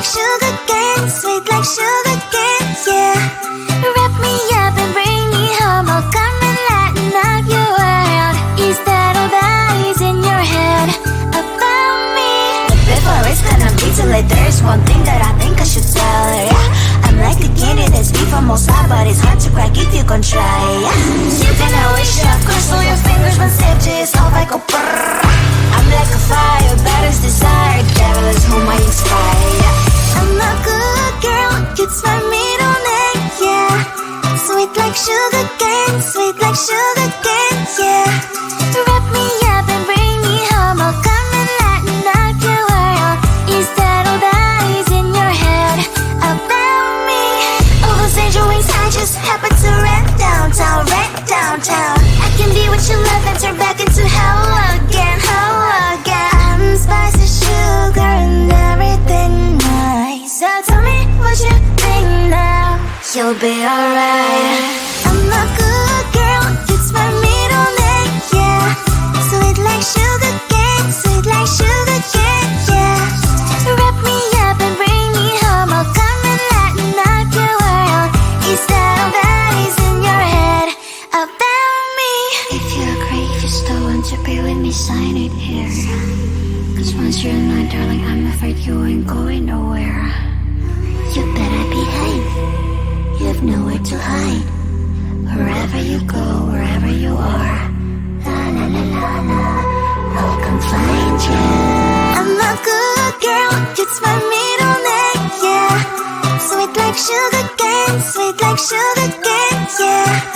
like sugar cane, sweet like sugar cane, yeah. Wrap me up and bring me home, I'll come and lighten up your world. Is that all that is in your head about me? But before it's gonna be too late, there's one thing that I think I should tell her, yeah. I'm like the candy that's beat from outside, but it's hard to crack if you can try, yeah. You can wish of course all your fingers when safety is off, I go brrrr. I'm like a fire, baddest desire, devil is whom I inspire, yeah. I'm a good girl, it's my middle name, yeah. Sweet like sugar cane, sweet like sugar cane, yeah. Wrap me up and bring me home, I'll come and lighten up your world. Is that all that is in your head about me? All those angel wings I just happen to rent downtown, I can be what you love and turn back into hell again, I'm spicy sugar and everything nice. So tell me what you think now, you'll be alright. I'm a good girl, it's my middle name, yeah. Sweet like sugar cane, sweet like sugar cane, yeah. Wrap me up and bring me home, I'll come and lighten up your world. Is that all that is in your head about me? If you agree, if you still want to be with me, sign it here. Cause once you're mine, darling, I'm afraid you ain't going nowhere. You better behave, you have nowhere to hide. Wherever you go, wherever you are, la la la la la, I'll come find you. I'm a good girl, it's my middle name, yeah. Sweet like sugar cane, sweet like sugar cane, yeah.